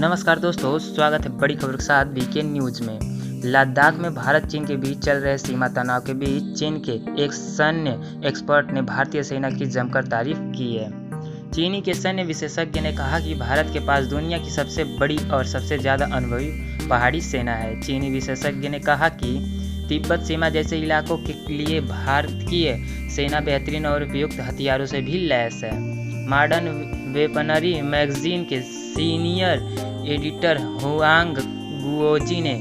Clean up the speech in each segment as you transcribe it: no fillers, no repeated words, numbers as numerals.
नमस्कार दोस्तों, स्वागत है बड़ी खबर के साथ बीके न्यूज में। लद्दाख में भारत चीन के बीच चल रहे सीमा तनाव के बीच चीन के एक सैन्य एक्सपर्ट ने भारतीय सेना की जमकर तारीफ की है। चीनी के सैन्य विशेषज्ञ ने कहा कि भारत के पास दुनिया की सबसे बड़ी और सबसे ज़्यादा अनुभवी पहाड़ी सेना है। चीनी विशेषज्ञ ने कहा कि तिब्बत सीमा जैसे इलाकों के लिए भारतीय सेना बेहतरीन और उपयुक्त हथियारों से भी लैस है। मॉडर्न वेपनरी मैगजीन के सीनियर एडिटर हुआंग गुओजी ने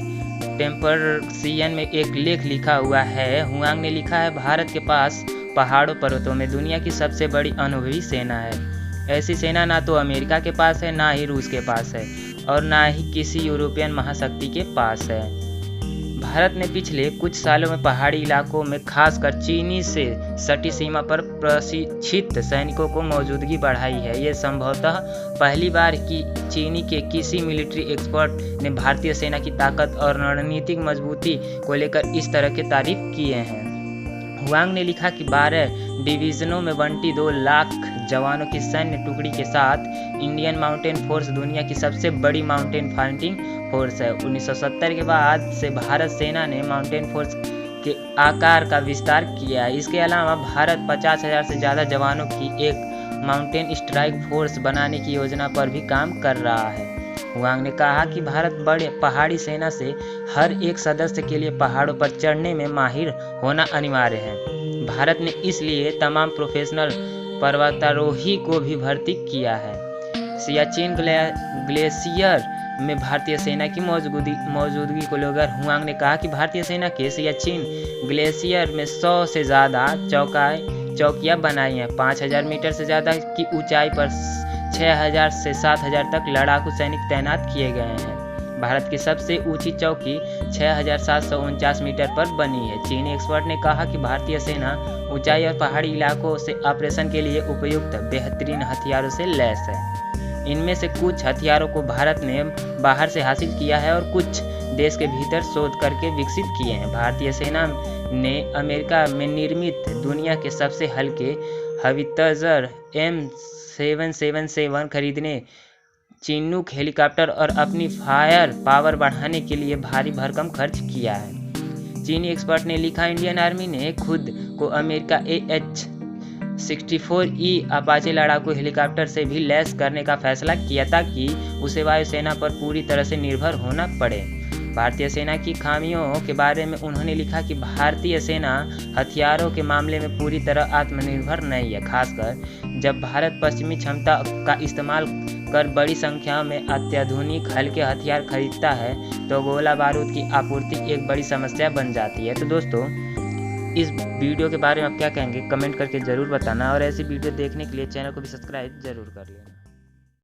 टेम्परसियन में एक लेख लिखा हुआ है। हुआंग ने लिखा है, भारत के पास पहाड़ों पर्वतों में दुनिया की सबसे बड़ी अनुभवी सेना है। ऐसी सेना ना तो अमेरिका के पास है, ना ही रूस के पास है और ना ही किसी यूरोपियन महाशक्ति के पास है। भारत ने पिछले कुछ सालों में पहाड़ी इलाकों में खासकर चीनी से सटी सीमा पर प्रशिक्षित सैनिकों को मौजूदगी बढ़ाई है। ये संभवतः पहली बार कि चीनी के किसी मिलिट्री एक्सपर्ट ने भारतीय सेना की ताकत और रणनीतिक मजबूती को लेकर इस तरह के तारीफ किए हैं। हुआंग ने लिखा कि 12 डिवीजनों में बंटी 2 लाख जवानों की सैन्य टुकड़ी के साथ इंडियन माउंटेन फोर्स दुनिया की सबसे बड़ी माउंटेन फाइटिंग फोर्स है। 1970 के बाद से भारत सेना ने माउंटेन फोर्स के आकार का विस्तार किया है। इसके अलावा भारत 50,000 से ज़्यादा जवानों की एक माउंटेन स्ट्राइक फोर्स बनाने की योजना पर भी काम कर रहा है। हुआंग ने कहा कि भारत बड़े पहाड़ी सेना से हर एक सदस्य के लिए पहाड़ों पर चढ़ने में माहिर होना अनिवार्य है। भारत ने इसलिए तमाम प्रोफेशनल पर्वतारोही को भी भर्ती किया है। सियाचिन ग्लेशियर में भारतीय सेना की मौजूदगी को लेकर हुआंग ने कहा कि भारतीय सेना के सियाचिन ग्लेशियर में 100 से ज़्यादा चौकियाँ बनाई हैं। 5,000 मीटर से ज़्यादा की ऊंचाई पर 6,000 से 7,000 तक लड़ाकू सैनिक तैनात किए गए हैं। भारत की सबसे ऊंची चौकी 6,749 मीटर पर बनी है। चीनी एक्सपर्ट ने कहा कि भारतीय सेना ऊंचाई और पहाड़ी इलाकों से ऑपरेशन के लिए उपयुक्त बेहतरीन हथियारों से लैस है। इनमें से कुछ हथियारों को भारत ने बाहर से हासिल किया है और कुछ देश के भीतर शोध करके विकसित किए हैं। भारतीय सेना ने अमेरिका में निर्मित दुनिया के सबसे हल्के हवित्जर M777 खरीदने, चिनूक हेलीकॉप्टर और अपनी फायर पावर बढ़ाने के लिए भारी भरकम खर्च किया है। चीनी एक्सपर्ट ने लिखा, इंडियन आर्मी ने खुद को अमेरिका AH-64E अपाचे लड़ाकू हेलीकॉप्टर से भी लैस करने का फैसला किया ताकि उसे वायुसेना पर पूरी तरह से निर्भर होना पड़े। भारतीय सेना की खामियों के बारे में उन्होंने लिखा कि भारतीय सेना हथियारों के मामले में पूरी तरह आत्मनिर्भर नहीं है। खासकर जब भारत पश्चिमी क्षमता का इस्तेमाल कर बड़ी संख्या में अत्याधुनिक हल्के हथियार खरीदता है तो गोला बारूद की आपूर्ति एक बड़ी समस्या बन जाती है। तो दोस्तों, इस वीडियो के बारे में आप क्या कहेंगे कमेंट करके ज़रूर बताना और ऐसी वीडियो देखने के लिए चैनल को भी सब्सक्राइब जरूर कर लेना।